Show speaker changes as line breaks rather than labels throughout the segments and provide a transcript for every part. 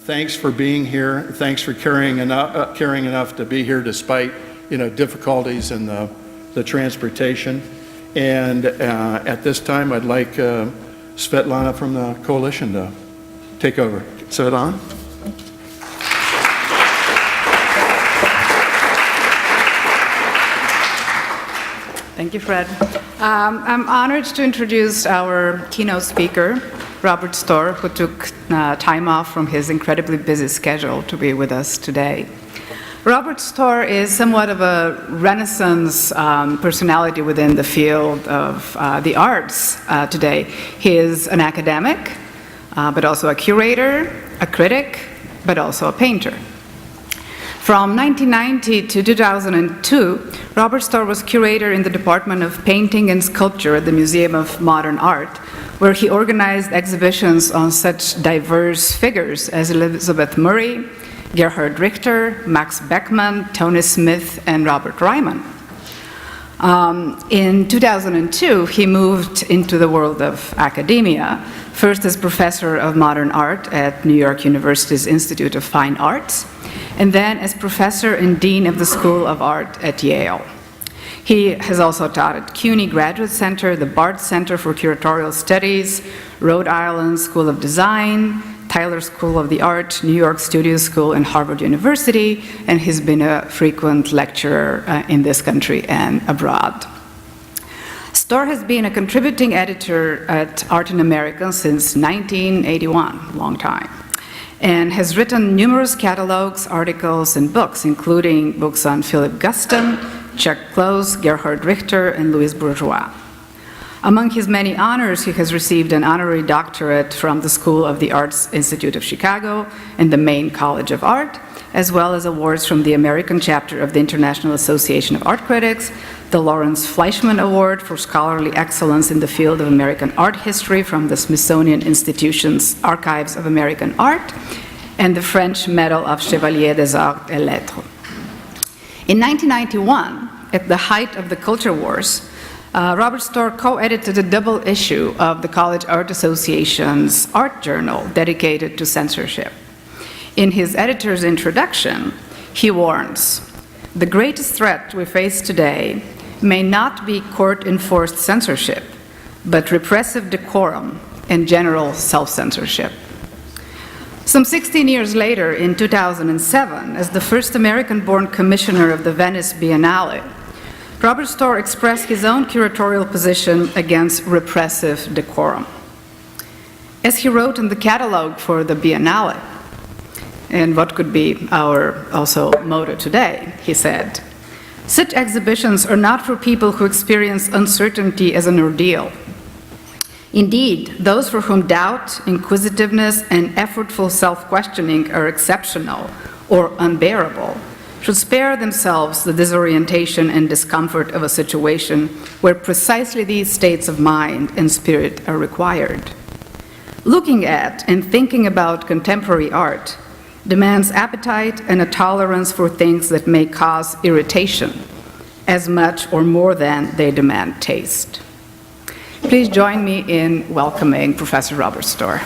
Thanks for being here. Thanks for caring enough to be here despite, difficulties in the transportation. And at this time, I'd like Svetlana from the coalition to take over. Svetlana?
Thank you, Fred. I'm honored to introduce our keynote speaker, Robert Storr, who took time off from his incredibly busy schedule to be with us today. Robert Storr is somewhat of a Renaissance personality within the field of the arts today. He is an academic, but also a curator, a critic, but also a painter. From 1990 to 2002, Robert Storr was curator in the Department of Painting and Sculpture at the Museum of Modern Art, where he organized exhibitions on such diverse figures as Elizabeth Murray, Gerhard Richter, Max Beckmann, Tony Smith, and Robert Ryman. In 2002, he moved into the world of academia, first as professor of modern art at New York University's Institute of Fine Arts, and then as professor and dean of the School of Art at Yale. He has also taught at CUNY Graduate Center, the Bard Center for Curatorial Studies, Rhode Island School of Design, Tyler School of the Art, New York Studio School, and Harvard University, and he's been a frequent lecturer in this country and abroad. Storr has been a contributing editor at Art in America since 1981, long time, and has written numerous catalogs, articles, and books, including books on Philip Guston, Chuck Close, Gerhard Richter, and Louis Bourgeois. Among his many honors, he has received an honorary doctorate from the School of the Arts Institute of Chicago and the Maine College of Art, as well as awards from the American chapter of the International Association of Art Critics, the Lawrence Fleischman Award for Scholarly Excellence in the Field of American Art History from the Smithsonian Institution's Archives of American Art, and the French Medal of Chevalier des Arts et Lettres. In 1991, at the height of the culture wars, Robert Storr co-edited a double issue of the College Art Association's art journal dedicated to censorship. In his editor's introduction, he warns, "The greatest threat we face today may not be court-enforced censorship, but repressive decorum and general self-censorship." Some 16 years later, in 2007, as the first American-born commissioner of the Venice Biennale, Robert Storr expressed his own curatorial position against repressive decorum. As he wrote in the catalog for the Biennale, and what could be our also motto today, he said, "Such exhibitions are not for people who experience uncertainty as an ordeal. Indeed, those for whom doubt, inquisitiveness, and effortful self-questioning are exceptional or unbearable should spare themselves the disorientation and discomfort of a situation where precisely these states of mind and spirit are required. Looking at and thinking about contemporary art demands appetite and a tolerance for things that may cause irritation, as much or more than they demand taste." Please join me in welcoming Professor Robert Storr.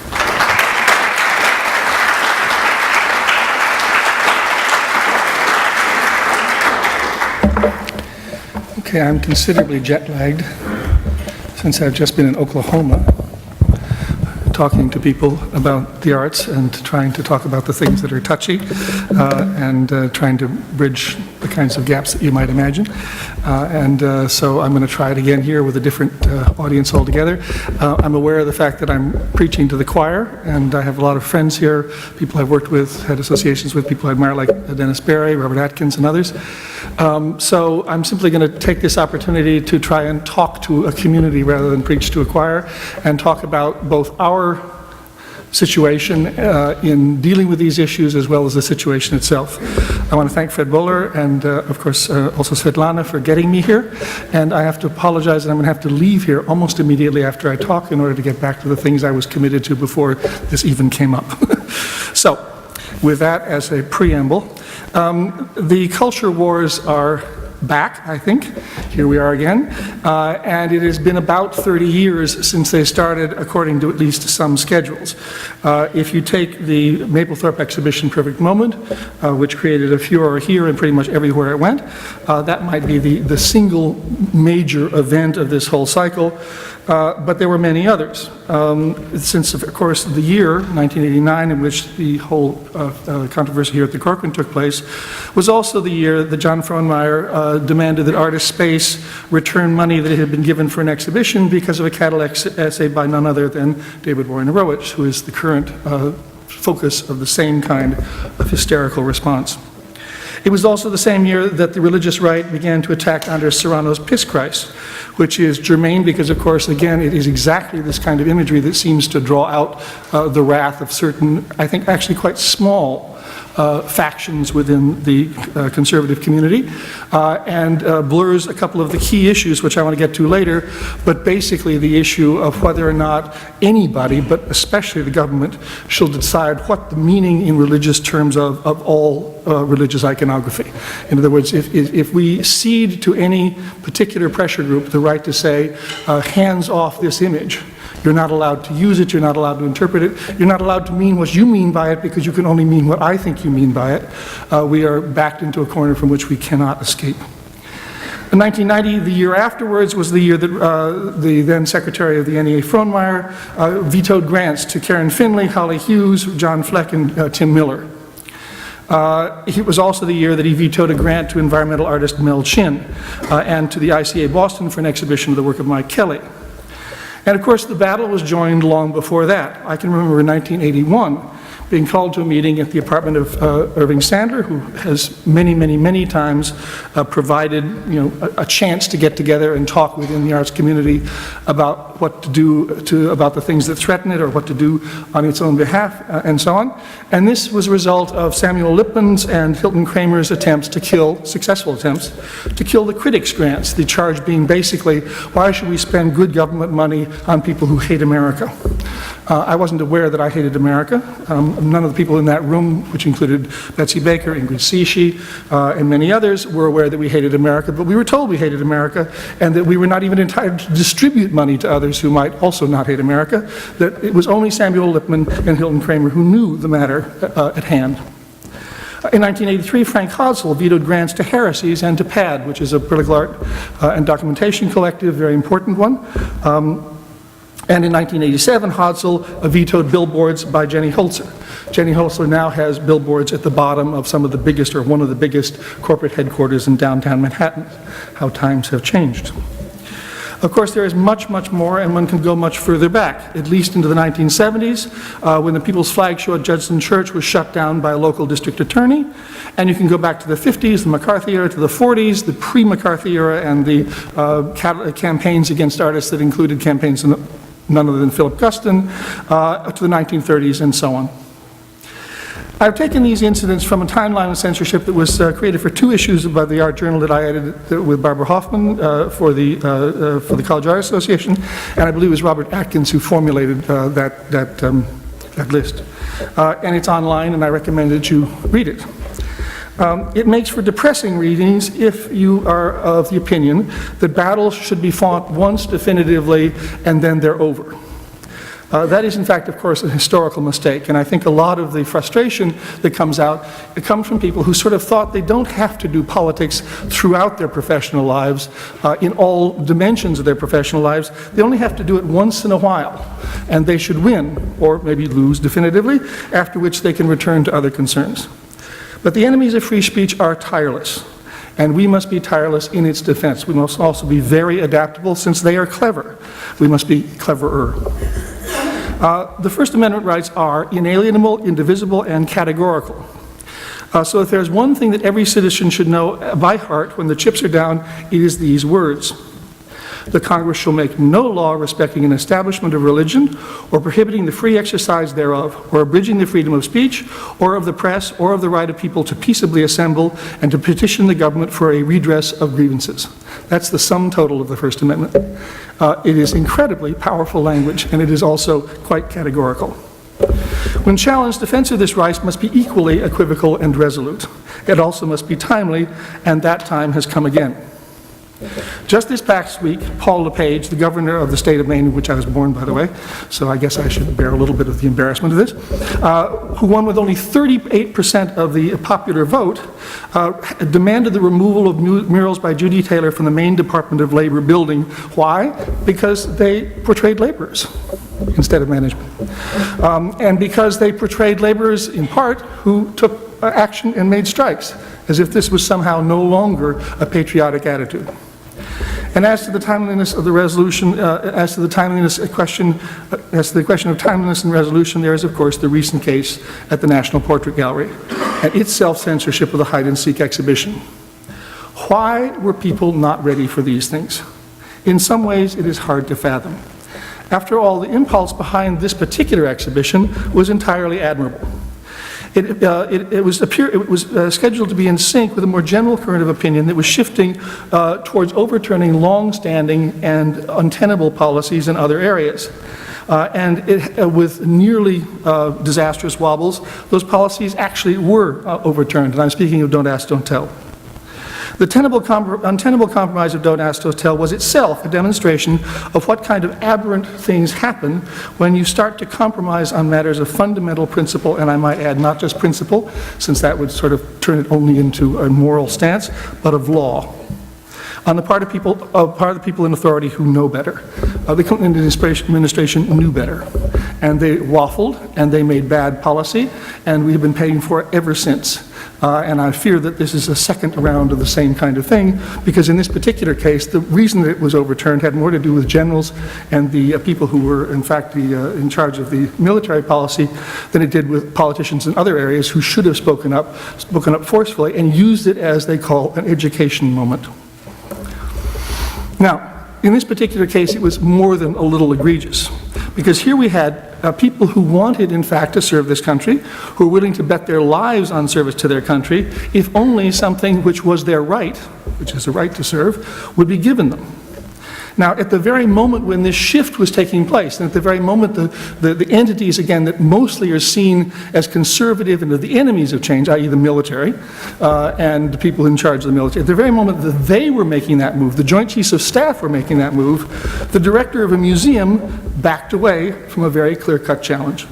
Okay, I'm considerably jet-lagged since I've just been in Oklahoma talking to people about the arts and trying to talk about the things that are touchy and trying to bridge the kinds of gaps that you might imagine. So I'm going to try it again here with a different audience altogether. I'm aware of the fact that I'm preaching to the choir, and I have a lot of friends here, people I've worked with, had associations with, people I admire like Dennis Barry, Robert Atkins, and others. So I'm simply going to take this opportunity to try and talk to a community rather than preach to a choir, and talk about both our situation in dealing with these issues as well as the situation itself. I want to thank Fred Bowler and of course also Svetlana for getting me here, and I have to apologize that I'm going to have to leave here almost immediately after I talk in order to get back to the things I was committed to before this even came up. So with that as a preamble, the culture wars are back, I think. Here we are again. and it has been about 30 years since they started, according to at least some schedules. If you take the Mapplethorpe exhibition Perfect Moment, which created a furor here and pretty much everywhere it went, that might be the single major event of this whole cycle. But there were many others. Since, of course, the year 1989 in which the whole controversy here at the Corcoran took place was also the year that John Frohnmayer demanded that Artist Space return money that had been given for an exhibition because of a Cadillac essay by none other than David Wojnarowicz, who is the current focus of the same kind of hysterical response. It was also the same year that the religious right began to attack Andres Serrano's Piss Christ, which is germane because, of course, again, it is exactly this kind of imagery that seems to draw out the wrath of certain, I think, actually quite small factions within the conservative community, and blurs a couple of the key issues, which I want to get to later, but basically the issue of whether or not anybody, but especially the government, shall decide what the meaning in religious terms of all religious iconography. In other words, if we cede to any particular pressure group the right to say, hands off this image, you're not allowed to use it, you're not allowed to interpret it, you're not allowed to mean what you mean by it because you can only mean what I think you mean by it, we are backed into a corner from which we cannot escape. In 1990, the year afterwards, was the year that the then Secretary of the NEA, Frohnmayer, vetoed grants to Karen Finley, Holly Hughes, John Fleck, and Tim Miller. It was also the year that he vetoed a grant to environmental artist Mel Chin and to the ICA Boston for an exhibition of the work of Mike Kelly. And of course, the battle was joined long before that. I can remember in 1981 being called to a meeting at the apartment of Irving Sandler, who has many times provided, a chance to get together and talk within the arts community about what to do about the things that threaten it or what to do on its own behalf, and so on. And this was a result of Samuel Lipman's and Hilton Kramer's successful attempts to kill the critics' grants, the charge being basically, why should we spend good government money on people who hate America? I wasn't aware that I hated America. None of the people in that room, which included Betsy Baker, Ingrid Cici, and many others, were aware that we hated America, but we were told we hated America and that we were not even entitled to distribute money to others who might also not hate America, that it was only Samuel Lipman and Hilton Kramer who knew the matter at hand. In 1983, Frank Hodsell vetoed grants to Heresies and to PAD, which is a political art and documentation collective, very important one. And in 1987, Hodsell vetoed billboards by Jenny Holzer. Jenny Holzer now has billboards at the bottom of some of the biggest, or one of the biggest, corporate headquarters in downtown Manhattan. How times have changed. Of course, there is much more, and one can go much further back, at least into the 1970s, when the People's Flag Show at Judson Church was shut down by a local district attorney. And you can go back to the 50s, the McCarthy era, to the 40s, the pre-McCarthy era, and the campaigns against artists that included campaigns none other than Philip Guston, to the 1930s, and so on. I've taken these incidents from a timeline of censorship that was created for 2 issues by the art journal that I edited with Barbara Hoffman for the College Art Association, and I believe it was Robert Atkins who formulated that list. And it's online, and I recommend that you read it. It makes for depressing readings if you are of the opinion that battles should be fought once definitively and then they're over. That is, in fact, of course, a historical mistake, and I think a lot of the frustration that comes out, it comes from people who sort of thought they don't have to do politics throughout their professional lives, in all dimensions of their professional lives. They only have to do it once in a while, and they should win, or maybe lose definitively, after which they can return to other concerns. But the enemies of free speech are tireless, and we must be tireless in its defense. We must also be very adaptable, since they are clever. We must be cleverer. The First Amendment rights are inalienable, indivisible, and categorical. So if there's one thing that every citizen should know by heart when the chips are down, it is these words. The Congress shall make no law respecting an establishment of religion, or prohibiting the free exercise thereof, or abridging the freedom of speech, or of the press, or of the right of people to peaceably assemble and to petition the government for a redress of grievances. That's the sum total of the First Amendment. It is incredibly powerful language, and it is also quite categorical. When challenged, defense of this right must be equally equivocal and resolute. It also must be timely, and that time has come again. Just this past week, Paul LePage, the governor of the state of Maine, in which I was born, by the way, so I guess I should bear a little bit of the embarrassment of this, who won with only 38% of the popular vote, demanded the removal of murals by Judy Taylor from the Maine Department of Labor building. Why? Because they portrayed laborers instead of management. And because they portrayed laborers, in part, who took action and made strikes, as if this was somehow no longer a patriotic attitude. And as to the timeliness of the resolution, as to the question of timeliness and resolution, there is, of course, the recent case at the National Portrait Gallery and its self-censorship of the hide-and-seek exhibition. Why were people not ready for these things? In some ways, it is hard to fathom. After all, the impulse behind this particular exhibition was entirely admirable. It was scheduled to be in sync with a more general current of opinion that was shifting towards overturning long-standing and untenable policies in other areas. With nearly disastrous wobbles, those policies actually were overturned, and I'm speaking of Don't Ask, Don't Tell. The untenable compromise of Don't Ask, Don't Tell was itself a demonstration of what kind of aberrant things happen when you start to compromise on matters of fundamental principle, and I might add not just principle, since that would sort of turn it only into a moral stance, but of law, on the part of the people in authority who know better. The Clinton administration knew better, and they waffled, and they made bad policy, and we have been paying for it ever since. And I fear that this is a second round of the same kind of thing, because in this particular case, the reason that it was overturned had more to do with generals and the people who were, in fact, in charge of the military policy than it did with politicians in other areas who should have spoken up forcefully and used it as they call an education moment. Now, in this particular case, it was more than a little egregious, because here we had people who wanted, in fact, to serve this country, who were willing to bet their lives on service to their country, if only something which was their right, which is a right to serve, would be given them. Now, at the very moment when this shift was taking place, and at the very moment the entities, again, that mostly are seen as conservative and are the enemies of change, i.e. the military, and the people in charge of the military, at the very moment that they were making that move, the Joint Chiefs of Staff were making that move, the director of a museum backed away from a very clear-cut challenge.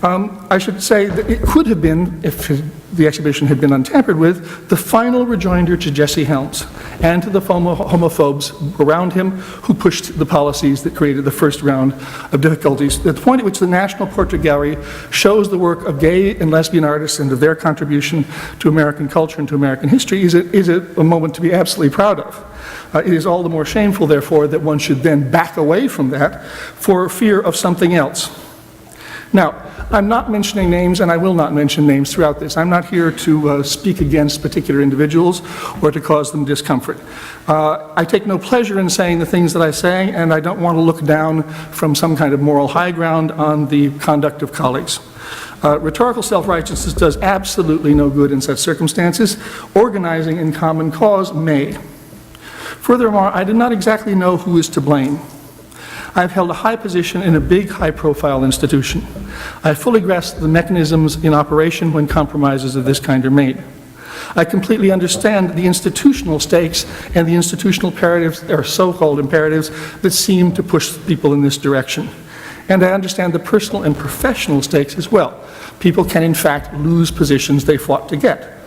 I should say that it could have been, if the exhibition had been untampered with, the final rejoinder to Jesse Helms and to the homophobes around him who pushed the policies that created the first round of difficulties. At the point at which the National Portrait Gallery shows the work of gay and lesbian artists and of their contribution to American culture and to American history is a moment to be absolutely proud of. It is all the more shameful, therefore, that one should then back away from that for fear of something else. Now, I'm not mentioning names, and I will not mention names throughout this. I'm not here to speak against particular individuals or to cause them discomfort. I take no pleasure in saying the things that I say, and I don't want to look down from some kind of moral high ground on the conduct of colleagues. Rhetorical self-righteousness does absolutely no good in such circumstances. Organizing in common cause may. Furthermore, I do not exactly know who is to blame. I've held a high position in a big, high-profile institution. I fully grasp the mechanisms in operation when compromises of this kind are made. I completely understand the institutional stakes and the institutional imperatives, or so-called imperatives, that seem to push people in this direction. And I understand the personal and professional stakes as well. People can, in fact, lose positions they fought to get.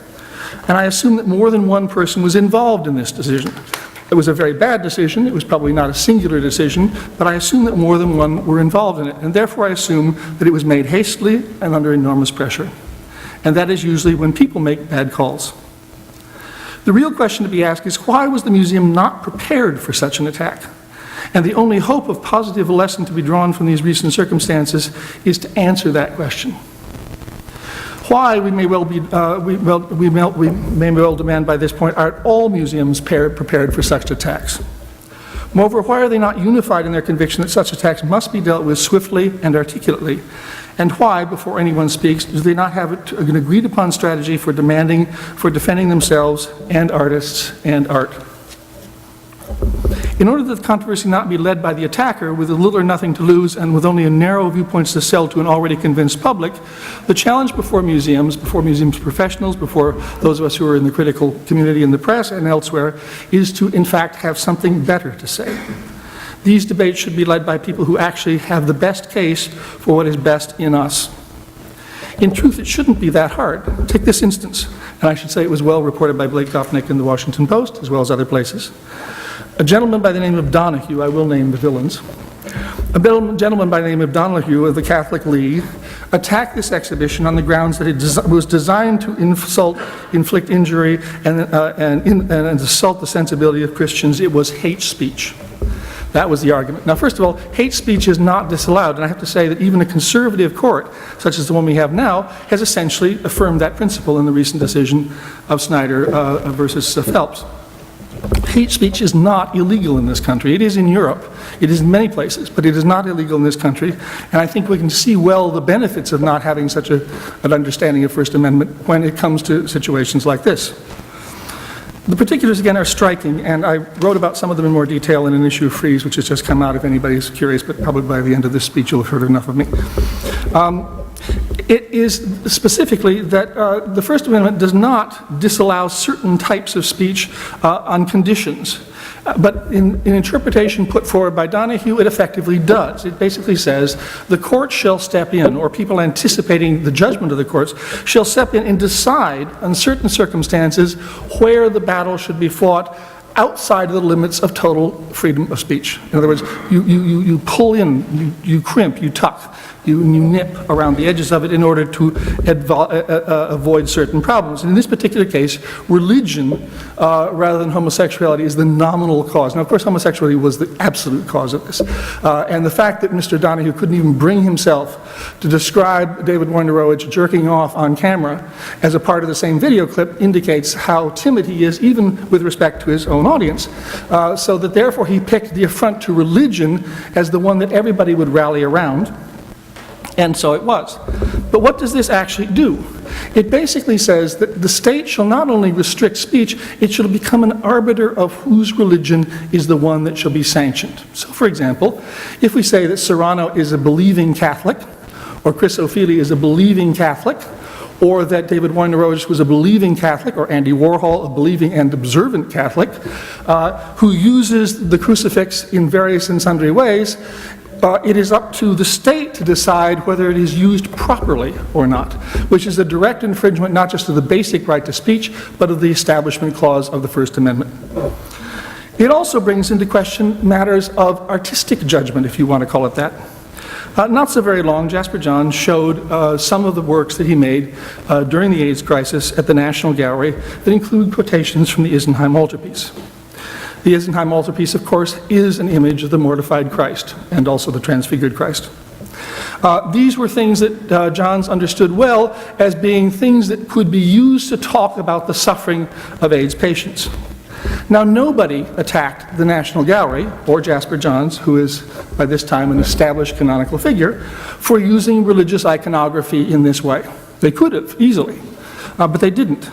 And I assume that more than one person was involved in this decision. It was a very bad decision. It was probably not a singular decision, but I assume that more than one were involved in it. And therefore, I assume that it was made hastily and under enormous pressure. And that is usually when people make bad calls. The real question to be asked is, why was the museum not prepared for such an attack? And the only hope of positive lesson to be drawn from these recent circumstances is to answer that question. Why, we may well demand by this point, are all museums prepared for such attacks? Moreover, why are they not unified in their conviction that such attacks must be dealt with swiftly and articulately? And why, before anyone speaks, do they not have an agreed upon strategy for defending themselves and artists and art? In order that the controversy not be led by the attacker with little or nothing to lose and with only a narrow viewpoints to sell to an already convinced public, the challenge before museums professionals, before those of us who are in the critical community in the press and elsewhere, is to in fact have something better to say. These debates should be led by people who actually have the best case for what is best in us. In truth, it shouldn't be that hard. Take this instance, and I should say it was well reported by Blake Gopnik in the Washington Post, as well as other places. A gentleman by the name of Donahue, I will name the villains, a gentleman by the name of Donahue of the Catholic League attacked this exhibition on the grounds that it was designed to inflict injury, and assault the sensibility of Christians. It was hate speech. That was the argument. Now, first of all, hate speech is not disallowed, and I have to say that even a conservative court, such as the one we have now, has essentially affirmed that principle in the recent decision of Snyder versus Phelps. Hate speech is not illegal in this country. It is in Europe. It is in many places, but it is not illegal in this country. And I think we can see well the benefits of not having such an understanding of First Amendment when it comes to situations like this. The particulars, again, are striking, and I wrote about some of them in more detail in an issue of Freeze, which has just come out if anybody's curious, but probably by the end of this speech you'll have heard enough of me. It is specifically that the First Amendment does not disallow certain types of speech on conditions. But in interpretation put forward by Donahue, it effectively does. It basically says the court shall step in, or people anticipating the judgment of the courts shall step in and decide on certain circumstances where the battle should be fought outside of the limits of total freedom of speech. In other words, you pull in, you crimp, you tuck, you nip around the edges of it in order to avoid certain problems. And in this particular case, religion, rather than homosexuality, is the nominal cause. Now, of course, homosexuality was the absolute cause of this. And the fact that Mr. Donahue couldn't even bring himself to describe David Wojnarowicz jerking off on camera as a part of the same video clip indicates how timid he is, even with respect to his own audience. So that therefore he picked the affront to religion as the one that everybody would rally around. And so it was. But what does this actually do? It basically says that the state shall not only restrict speech, it shall become an arbiter of whose religion is the one that shall be sanctioned. So, for example, if we say that Serrano is a believing Catholic, or Chris O'Feely is a believing Catholic, or that David Wojnarowicz was a believing Catholic, or Andy Warhol, a believing and observant Catholic, who uses the crucifix in various and sundry ways, it is up to the state to decide whether it is used properly or not, which is a direct infringement not just of the basic right to speech, but of the Establishment Clause of the First Amendment. It also brings into question matters of artistic judgment, if you want to call it that. Not so very long, Jasper Johns showed some of the works that he made during the AIDS crisis at the National Gallery that include quotations from the Isenheim altarpiece. The Isenheim altarpiece, of course, is an image of the mortified Christ and also the transfigured Christ. These were things that Johns understood well as being things that could be used to talk about the suffering of AIDS patients. Now, nobody attacked the National Gallery, or Jasper Johns, who is by this time an established canonical figure, for using religious iconography in this way. They could have, easily, but they didn't.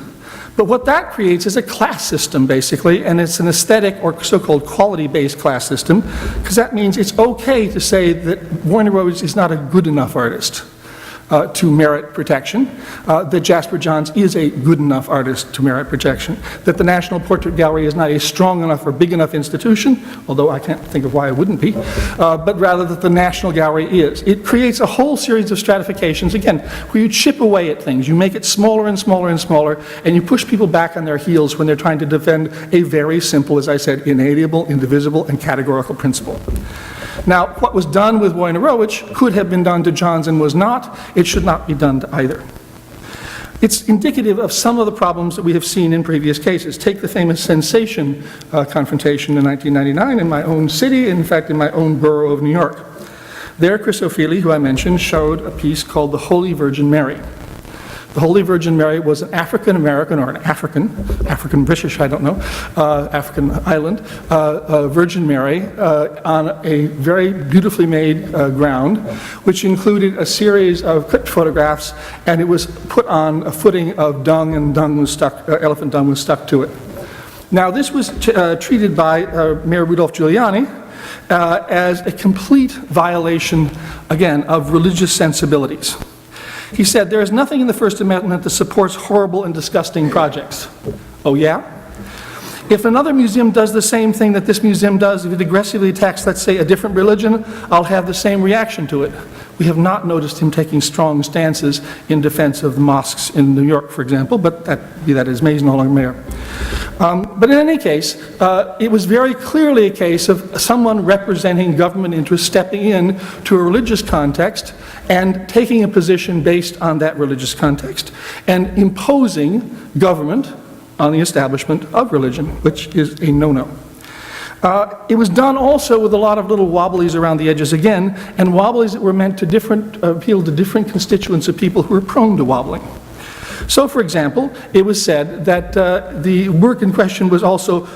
But what that creates is a class system, basically, and it's an aesthetic or so-called quality-based class system, because that means it's okay to say that Wojnarowicz is not a good enough artist to merit protection, that Jasper Johns is a good enough artist to merit protection, that the National Portrait Gallery is not a strong enough or big enough institution, although I can't think of why it wouldn't be, but rather that the National Gallery is. It creates a whole series of stratifications, again, where you chip away at things, you make it smaller and smaller and smaller, and you push people back on their heels when they're trying to defend a very simple, as I said, inalienable, indivisible, and categorical principle. Now, what was done with Wojnarowicz could have been done to Johns and was not. It should not be done to either. It's indicative of some of the problems that we have seen in previous cases. Take the famous Sensation confrontation in 1999 in my own city, in fact, in my own borough of New York. There, Chris O'Feely, who I mentioned, showed a piece called The Holy Virgin Mary. The Holy Virgin Mary was an African-American, or an African-British, I don't know, African island, Virgin Mary on a very beautifully made ground, which included a series of clipped photographs, and it was put on a footing of dung, and elephant dung was stuck to it. Now, this was treated by Mayor Rudolph Giuliani as a complete violation, again, of religious sensibilities. He said, "There is nothing in the First Amendment that supports horrible and disgusting projects." Oh, yeah? If another museum does the same thing that this museum does, if it aggressively attacks, let's say, a different religion, I'll have the same reaction to it. We have not noticed him taking strong stances in defense of the mosques in New York, for example, but be that as may, he's no longer mayor. But in any case, it was very clearly a case of someone representing government interests stepping in to a religious context and taking a position based on that religious context and imposing government on the establishment of religion, which is a no-no. It was done also with a lot of little wobblies around the edges again, and wobblies that were meant to appeal to different constituents of people who were prone to wobbling. So, for example, it was said that the work in question was also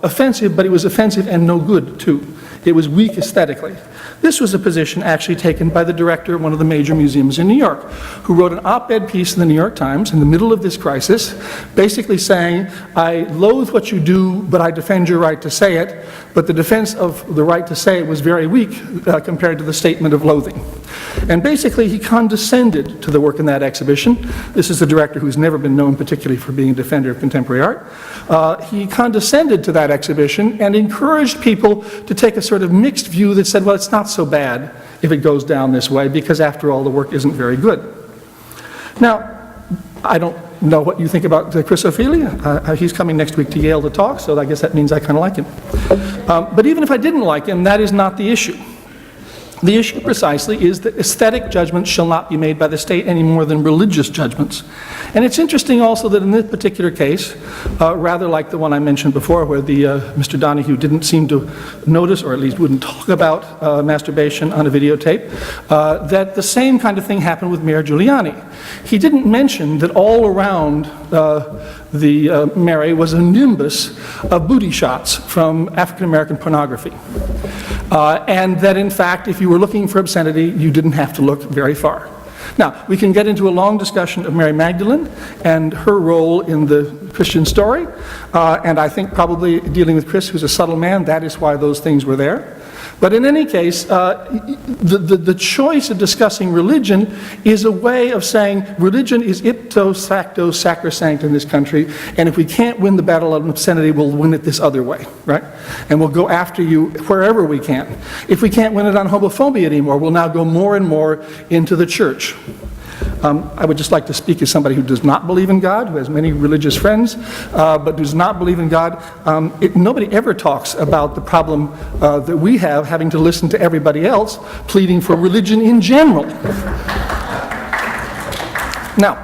offensive, but it was offensive and no good, too. It was weak aesthetically. This was a position actually taken by the director of one of the major museums in New York, who wrote an op-ed piece in the New York Times in the middle of this crisis, basically saying, "I loathe what you do, but I defend your right to say it," but the defense of the right to say it was very weak compared to the statement of loathing. And basically, he condescended to the work in that exhibition. This is a director who's never been known particularly for being a defender of contemporary art. He condescended to that exhibition and encouraged people to take a sort of mixed view that said, well, it's not so bad if it goes down this way, because after all, the work isn't very good. Now, I don't know what you think about Chris O'Feely. He's coming next week to Yale to talk, so I guess that means I kind of like him. But even if I didn't like him, that is not the issue. The issue precisely is that aesthetic judgments shall not be made by the state any more than religious judgments. And it's interesting also that in this particular case, rather like the one I mentioned before where Mr. Donahue didn't seem to notice, or at least wouldn't talk about masturbation on a videotape, that the same kind of thing happened with Mayor Giuliani. He didn't mention that all around the Mary was a nimbus of booty shots from African American pornography. And that in fact, if you were looking for obscenity, you didn't have to look very far. Now, we can get into a long discussion of Mary Magdalene and her role in the Christian story, and I think probably dealing with Chris, who's a subtle man, that is why those things were there. But in any case, the choice of discussing religion is a way of saying religion is ipso facto sacrosanct in this country, and if we can't win the battle of obscenity, we'll win it this other way, right? And we'll go after you wherever we can. If we can't win it on homophobia anymore, we'll now go more and more into the church. I would just like to speak as somebody who does not believe in God, who has many religious friends, but does not believe in God. Nobody ever talks about the problem that we have having to listen to everybody else pleading for religion in general. Now,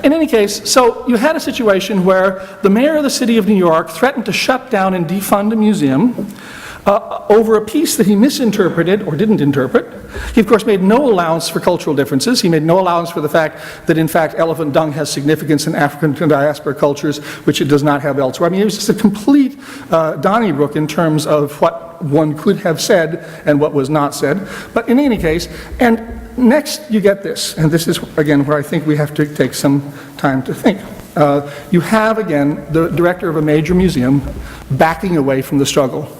in any case, so you had a situation where the mayor of the city of New York threatened to shut down and defund a museum over a piece that he misinterpreted or didn't interpret. He, of course, made no allowance for cultural differences. He made no allowance for the fact that, in fact, elephant dung has significance in African diaspora cultures, which it does not have elsewhere. I mean, it was just a complete Donnybrook in terms of what one could have said and what was not said. But in any case, and next you get this, and this is, again, where I think we have to take some time to think. You have, again, the director of a major museum backing away from the struggle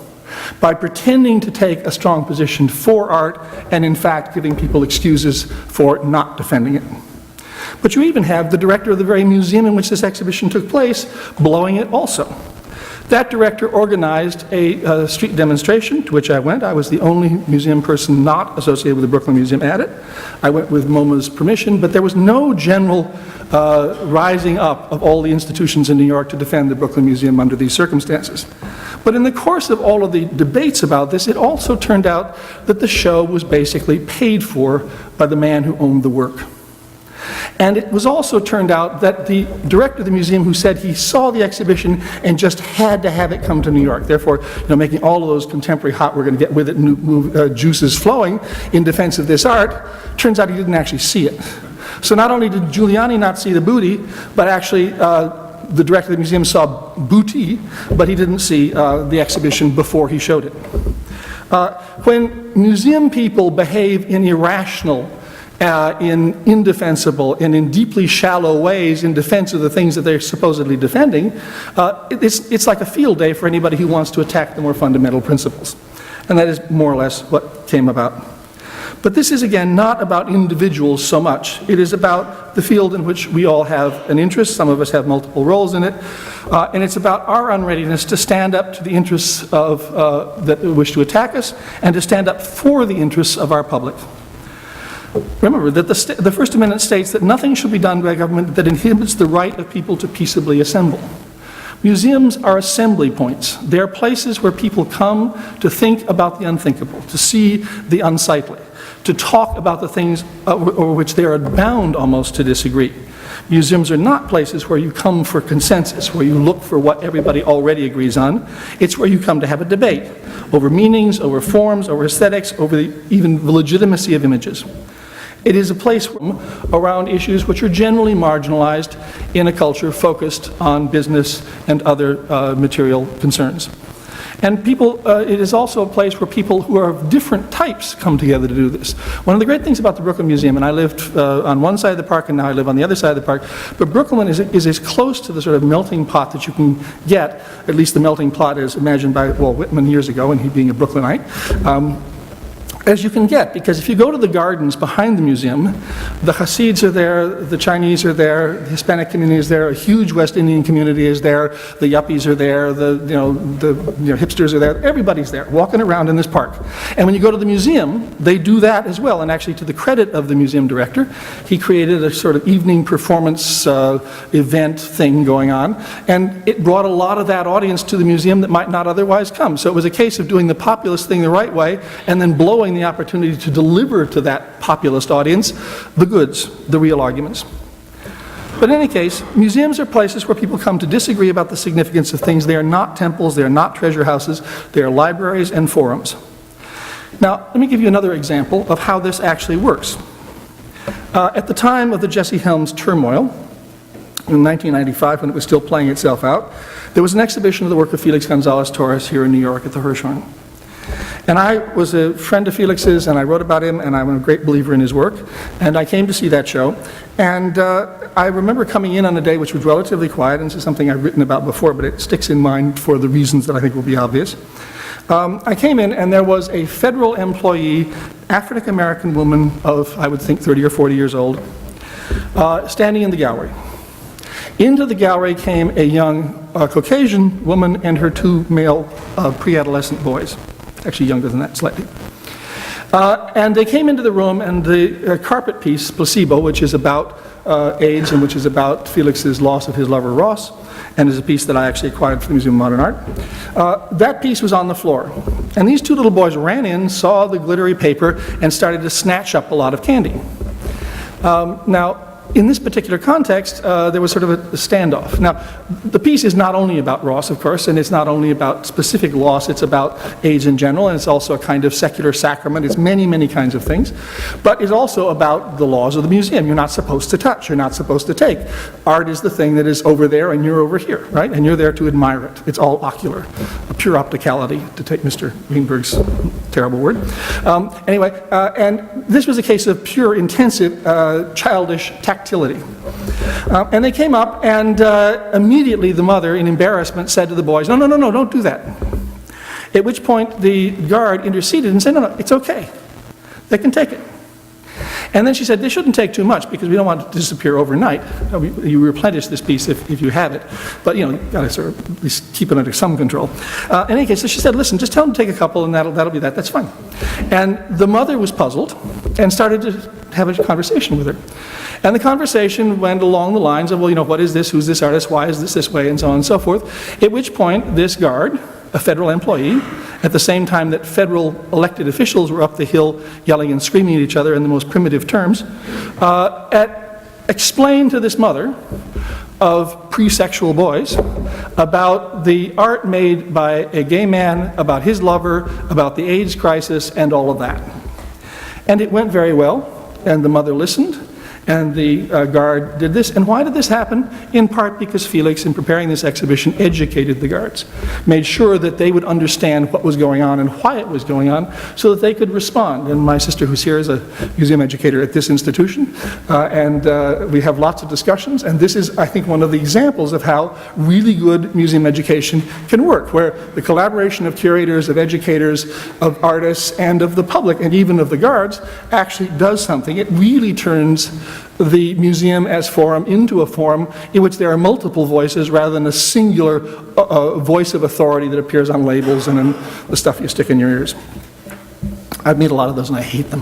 by pretending to take a strong position for art and in fact giving people excuses for not defending it. But you even have the director of the very museum in which this exhibition took place blowing it also. That director organized a street demonstration to which I went. I was the only museum person not associated with the Brooklyn Museum at it. I went with MoMA's permission, but there was no general rising up of all the institutions in New York to defend the Brooklyn Museum under these circumstances. But in the course of all of the debates about this, it also turned out that the show was basically paid for by the man who owned the work. And it was also turned out that the director of the museum who said he saw the exhibition and just had to have it come to New York, therefore, making all of those contemporary hot, we're going to get with it, juices flowing in defense of this art, turns out he didn't actually see it. So not only did Giuliani not see the booty, but actually the director of the museum saw booty, but he didn't see the exhibition before he showed it. When museum people behave in irrational in indefensible and in deeply shallow ways in defense of the things that they're supposedly defending, it's like a field day for anybody who wants to attack the more fundamental principles. And that is more or less what came about. But this is, again, not about individuals so much. It is about the field in which we all have an interest. Some of us have multiple roles in it. And it's about our unreadiness to stand up to the interests of that wish to attack us and to stand up for the interests of our public. Remember that the First Amendment states that nothing shall be done by government that inhibits the right of people to peaceably assemble. Museums are assembly points. They are places where people come to think about the unthinkable, to see the unsightly, to talk about the things over which they are bound almost to disagree. Museums are not places where you come for consensus, where you look for what everybody already agrees on. It's where you come to have a debate over meanings, over forms, over aesthetics, over even the legitimacy of images. It is a place around issues which are generally marginalized in a culture focused on business and other material concerns. And it is also a place where people who are of different types come together to do this. One of the great things about the Brooklyn Museum, and I lived on one side of the park and now I live on the other side of the park, but Brooklyn is as close to the sort of melting pot that you can get, at least the melting pot as imagined by Walt Whitman years ago, and he being a Brooklynite, as you can get, because if you go to the gardens behind the museum, the Hasids are there, the Chinese are there, the Hispanic community is there, a huge West Indian community is there, the yuppies are there, the hipsters are there, everybody's there, walking around in this park. And when you go to the museum, they do that as well, and actually to the credit of the museum director, he created a sort of evening performance event thing going on, and it brought a lot of that audience to the museum that might not otherwise come. So it was a case of doing the populist thing the right way, and then blowing the opportunity to deliver to that populist audience the goods, the real arguments. But in any case, museums are places where people come to disagree about the significance of things. They are not temples, they are not treasure houses, they are libraries and forums. Now, let me give you another example of how this actually works. At the time of the Jesse Helms turmoil, in 1995, when it was still playing itself out, there was an exhibition of the work of Felix Gonzalez Torres here in New York at the Hirshhorn. And I was a friend of Felix's, and I wrote about him, and I'm a great believer in his work. And I came to see that show. And I remember coming in on a day which was relatively quiet, and this is something I've written about before, but it sticks in mind for the reasons that I think will be obvious. I came in, and there was a federal employee, African-American woman of, I would think, 30 or 40 years old, standing in the gallery. Into the gallery came a young Caucasian woman and her two male pre-adolescent boys. Actually younger than that slightly. And they came into the room, and the carpet piece, Placebo, which is about AIDS and which is about Felix's loss of his lover Ross, and is a piece that I actually acquired from the Museum of Modern Art, that piece was on the floor. And these two little boys ran in, saw the glittery paper, and started to snatch up a lot of candy. Now, in this particular context, there was sort of a standoff. Now, the piece is not only about Ross, of course, and it's not only about specific loss, it's about AIDS in general, and it's also a kind of secular sacrament. It's many, many kinds of things. But it's also about the laws of the museum. You're not supposed to touch, you're not supposed to take. Art is the thing that is over there, and you're over here, right? And you're there to admire it. It's all ocular, a pure opticality, to take Mr. Greenberg's terrible word. Anyway, and this was a case of pure, intensive, childish tactility. And they came up, and immediately the mother, in embarrassment, said to the boys, no, don't do that. At which point the guard interceded and said, no, it's okay. They can take it. And then she said, they shouldn't take too much because we don't want it to disappear overnight. You replenish this piece if you have it. But, you've got to sort of at least keep it under some control. In any case, so she said, listen, just tell them to take a couple and that'll be that. That's fine. And the mother was puzzled and started to have a conversation with her. And the conversation went along the lines of, well, what is this? Who's this artist? Why is this way? And so on and so forth. At which point, this guard, a federal employee, at the same time that federal elected officials were up the hill yelling and screaming at each other in the most primitive terms, explained to this mother of pre-sexual boys about the art made by a gay man, about his lover, about the AIDS crisis, and all of that. And it went very well, and the mother listened, and the guard did this. And why did this happen? In part because Felix, in preparing this exhibition, educated the guards, made sure that they would understand what was going on and why it was going on so that they could respond. And my sister, who's here, is a museum educator at this institution, and we have lots of discussions, and this is, I think, one of the examples of how really good museum education can work, where the collaboration of curators, of educators, of artists, and of the public, and even of the guards, actually does something. It really turns the museum as forum into a forum in which there are multiple voices rather than a singular voice of authority that appears on labels and in the stuff you stick in your ears. I've made a lot of those and I hate them.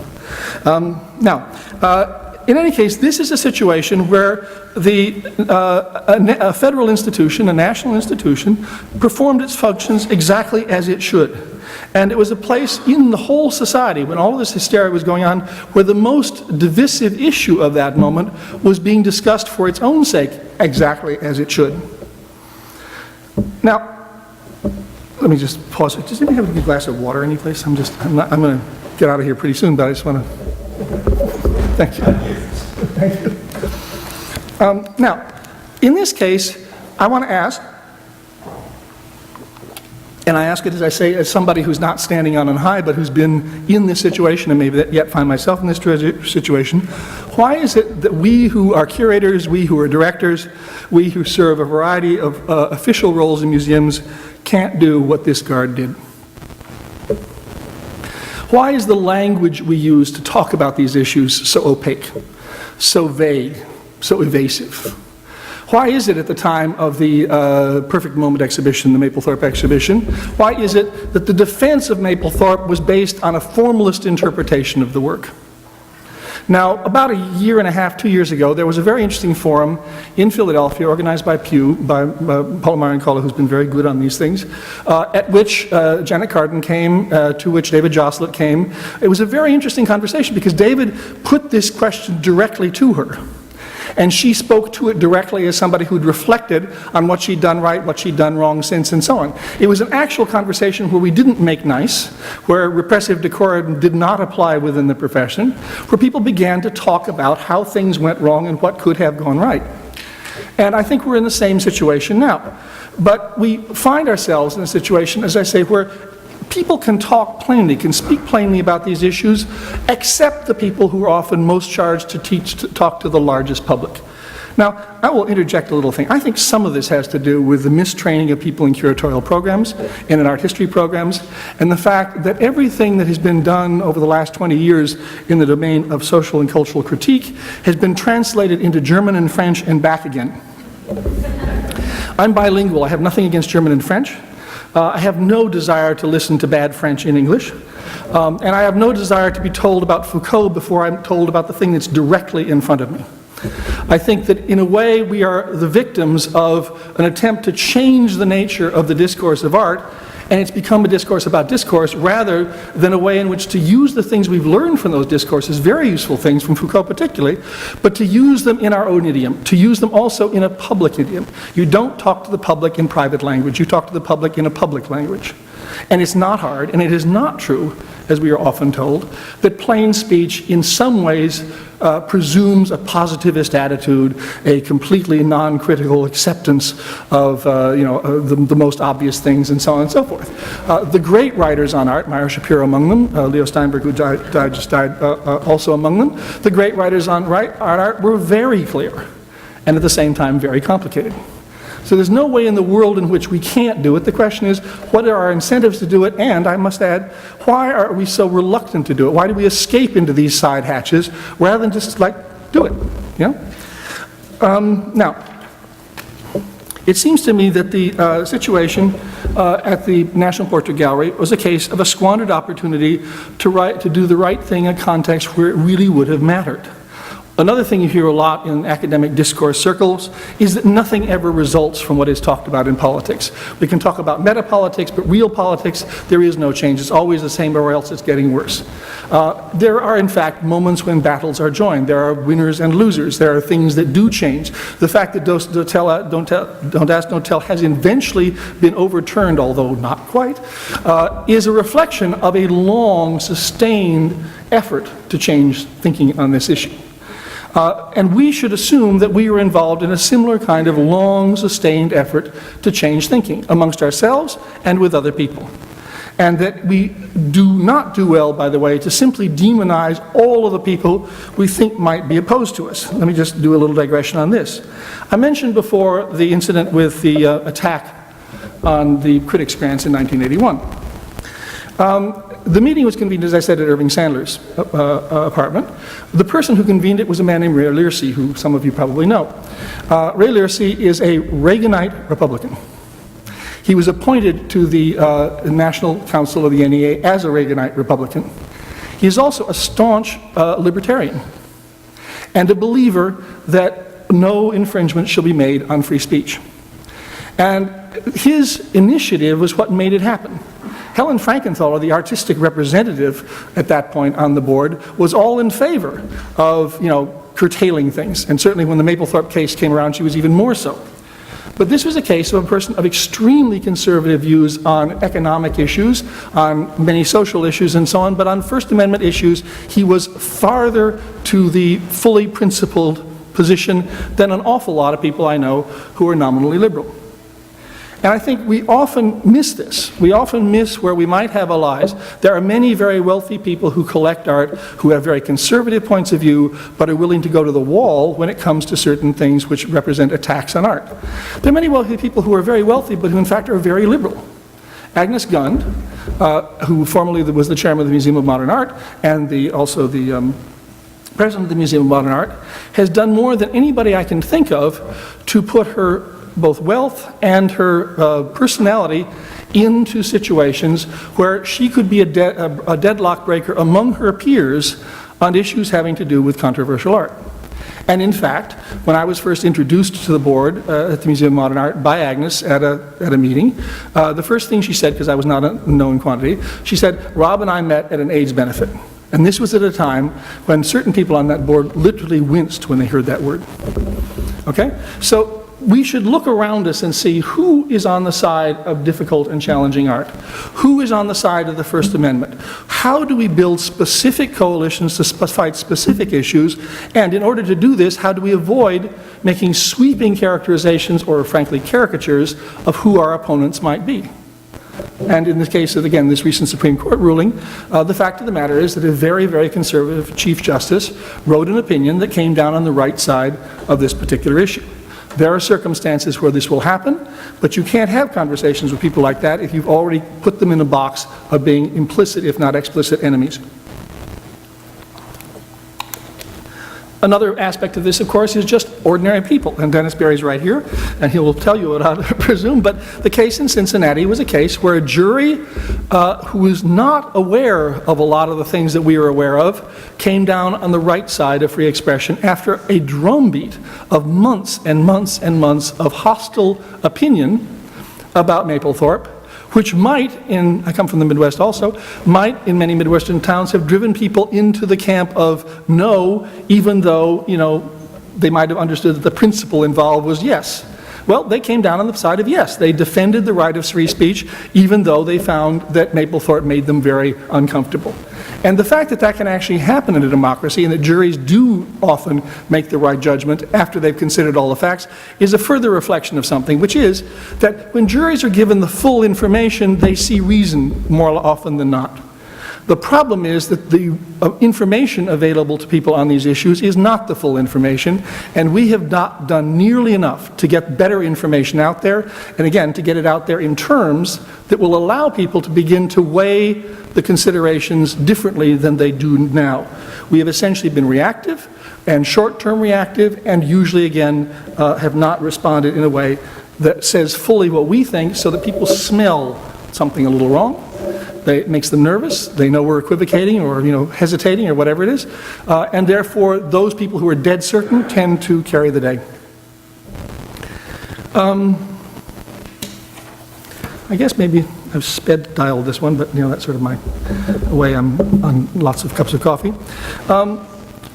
In any case, this is a situation where a federal institution, a national institution, performed its functions exactly as it should. And it was a place in the whole society, when all of this hysteria was going on, where the most divisive issue of that moment was being discussed for its own sake, exactly as it should. Now, let me just pause. Does anybody have a glass of water anyplace? I'm going to get out of here pretty soon, but I just want to... Thank you. Thank you. Now, in this case, I want to ask, and I ask it, as I say, as somebody who's not standing on high, but who's been in this situation and maybe yet find myself in this situation, why is it that we who are curators, we who are directors, we who serve a variety of official roles in museums can't do what this guard did? Why is the language we use to talk about these issues so opaque, so vague, so evasive? Why is it at the time of the Perfect Moment exhibition, the Mapplethorpe exhibition, why is it that the defense of Mapplethorpe was based on a formalist interpretation of the work? Now, about a year and a half, 2 years ago, there was a very interesting forum in Philadelphia organized by Pew, by Paula Marienkola, who's been very good on these things, at which Janet Carden came, to which David Joslet came. It was a very interesting conversation because David put this question directly to her. And she spoke to it directly as somebody who'd reflected on what she'd done right, what she'd done wrong since, and so on. It was an actual conversation where we didn't make nice, where repressive decorum did not apply within the profession, where people began to talk about how things went wrong and what could have gone right. And I think we're in the same situation now. But we find ourselves in a situation, as I say, where people can talk plainly, can speak plainly about these issues, except the people who are often most charged to talk to the largest public. Now, I will interject a little thing. I think some of this has to do with the mistraining of people in curatorial programs and in art history programs, and the fact that everything that has been done over the last 20 years in the domain of social and cultural critique has been translated into German and French and back again. I'm bilingual. I have nothing against German and French. I have no desire to listen to bad French in English, and I have no desire to be told about Foucault before I'm told about the thing that's directly in front of me. I think that in a way we are the victims of an attempt to change the nature of the discourse of art, and it's become a discourse about discourse rather than a way in which to use the things we've learned from those discourses, very useful things from Foucault particularly, but to use them in our own idiom, to use them also in a public idiom. You don't talk to the public in private language, you talk to the public in a public language. And it's not hard, and it is not true, as we are often told, that plain speech in some ways presumes a positivist attitude, a completely non-critical acceptance of the most obvious things, and so on and so forth. The great writers on art, Meyer Shapiro among them, Leo Steinberg, who just died, also among them, the great writers on art were very clear, and at the same time very complicated. So there's no way in the world in which we can't do it. The question is, what are our incentives to do it? And I must add, why are we so reluctant to do it? Why do we escape into these side hatches rather than just do it? Now, it seems to me that the situation at the National Portrait Gallery was a case of a squandered opportunity to do the right thing in a context where it really would have mattered. Another thing you hear a lot in academic discourse circles is that nothing ever results from what is talked about in politics. We can talk about meta-politics, but real politics, there is no change. It's always the same or else it's getting worse. There are, in fact, moments when battles are joined. There are winners and losers. There are things that do change. The fact that Don't Ask, Don't Tell has eventually been overturned, although not quite, is a reflection of a long, sustained effort to change thinking on this issue. And we should assume that we are involved in a similar kind of long, sustained effort to change thinking amongst ourselves and with other people. And that we do not do well, by the way, to simply demonize all of the people we think might be opposed to us. Let me just do a little digression on this. I mentioned before the incident with the attack on the Critics' Grants in 1981. The meeting was convened, as I said, at Irving Sandler's apartment. The person who convened it was a man named Ray Learcy, who some of you probably know. Ray Learcy is a Reaganite Republican. He was appointed to the National Council of the NEA as a Reaganite Republican. He is also a staunch libertarian and a believer that no infringement shall be made on free speech. And his initiative was what made it happen. Helen Frankenthaler, the artistic representative at that point on the board, was all in favor of, curtailing things. And certainly when the Mapplethorpe case came around, she was even more so. But this was a case of a person of extremely conservative views on economic issues, on many social issues and so on, but on First Amendment issues, he was farther to the fully principled position than an awful lot of people I know who are nominally liberal. And I think we often miss this. We often miss where we might have allies. There are many very wealthy people who collect art, who have very conservative points of view, but are willing to go to the wall when it comes to certain things which represent attacks on art. There are many wealthy people who are very wealthy, but who in fact are very liberal. Agnes Gund, who formerly was the chairman of the Museum of Modern Art, and also the president of the Museum of Modern Art, has done more than anybody I can think of to put her both wealth and her personality into situations where she could be a deadlock breaker among her peers on issues having to do with controversial art. And in fact, when I was first introduced to the board at the Museum of Modern Art by Agnes at a meeting, the first thing she said, because I was not a known quantity, she said, "Rob and I met at an AIDS benefit." And this was at a time when certain people on that board literally winced when they heard that word. Okay? So we should look around us and see who is on the side of difficult and challenging art. Who is on the side of the First Amendment? How do we build specific coalitions to fight specific issues? And in order to do this, how do we avoid making sweeping characterizations or, frankly, caricatures of who our opponents might be? And in the case of, again, this recent Supreme Court ruling, the fact of the matter is that a very, very conservative Chief Justice wrote an opinion that came down on the right side of this particular issue. There are circumstances where this will happen, but you can't have conversations with people like that if you've already put them in a box of being implicit, if not explicit, enemies. Another aspect of this, of course, is just ordinary people. And Dennis Berry's right here, and he will tell you what I presume. But the case in Cincinnati was a case where a jury who was not aware of a lot of the things that we are aware of came down on the right side of free expression after a drumbeat of months and months and months of hostile opinion about Mapplethorpe, which might, I come from the Midwest also, might in many Midwestern towns have driven people into the camp of no, even though, they might have understood that the principle involved was yes. Well, they came down on the side of yes. They defended the right of free speech, even though they found that Mapplethorpe made them very uncomfortable. And the fact that that can actually happen in a democracy, and that juries do often make the right judgment after they've considered all the facts, is a further reflection of something, which is that when juries are given the full information, they see reason more often than not. The problem is that the information available to people on these issues is not the full information, and we have not done nearly enough to get better information out there, and again, to get it out there in terms that will allow people to begin to weigh the considerations differently than they do now. We have essentially been reactive, and short-term reactive, and usually, again, have not responded in a way that says fully what we think, so that people smell something a little wrong. It makes them nervous. They know we're equivocating or hesitating or whatever it is. And therefore, those people who are dead certain tend to carry the day. I guess maybe I've sped dialed this one, but that's sort of my way. I'm on lots of cups of coffee.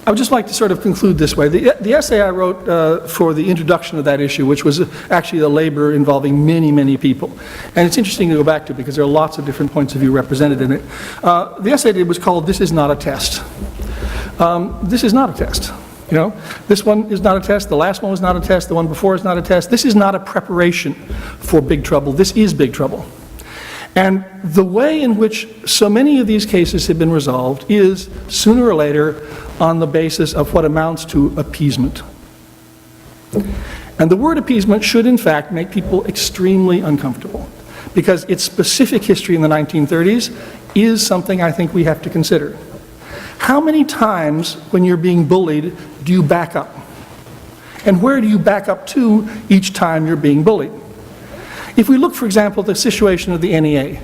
I would just like to sort of conclude this way. The essay I wrote for the introduction of that issue, which was actually a labor involving many, many people. And it's interesting to go back to because there are lots of different points of view represented in it. The essay was called "This is Not a Test." This is not a test. You know, this one is not a test, the last one was not a test, the one before is not a test. This is not a preparation for big trouble. This is big trouble. And the way in which so many of these cases have been resolved is, sooner or later, on the basis of what amounts to appeasement. And the word appeasement should, in fact, make people extremely uncomfortable, because its specific history in the 1930s is something I think we have to consider. How many times, when you're being bullied, do you back up? And where do you back up to each time you're being bullied? If we look, for example, at the situation of the NEA,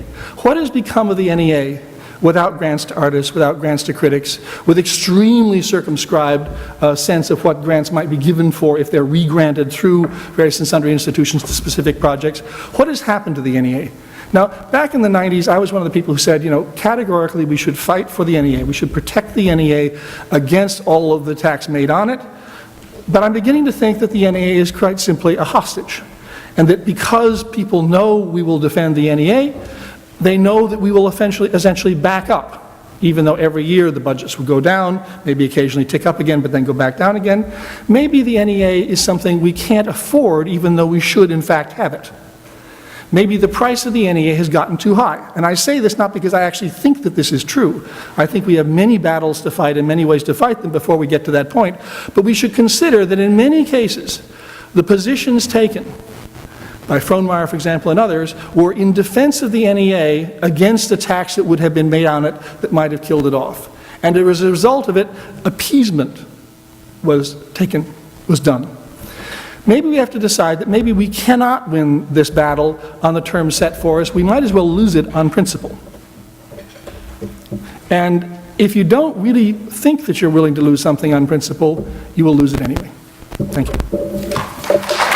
what has become of the NEA without grants to artists, without grants to critics, with extremely circumscribed sense of what grants might be given for if they're re-granted through various and sundry institutions to specific projects? What has happened to the NEA? Now, back in the 90s, I was one of the people who said, you know, categorically we should fight for the NEA. We should protect the NEA against all of the attacks made on it. But I'm beginning to think that the NEA is quite simply a hostage. And that because people know we will defend the NEA, they know that we will essentially back up, even though every year the budgets will go down, maybe occasionally tick up again, but then go back down again. Maybe the NEA is something we can't afford, even though we should in fact have it. Maybe the price of the NEA has gotten too high. And I say this not because I actually think that this is true. I think we have many battles to fight and many ways to fight them before we get to that point. But we should consider that in many cases, the positions taken by Frohnmeyer, for example, and others, were in defense of the NEA against attacks that would have been made on it that might have killed it off. And as a result of it, appeasement was done. Maybe we have to decide that maybe we cannot win this battle on the terms set for us. We might as well lose it on principle. And if you don't really think that you're willing to lose something on principle, you will lose it anyway. Thank you.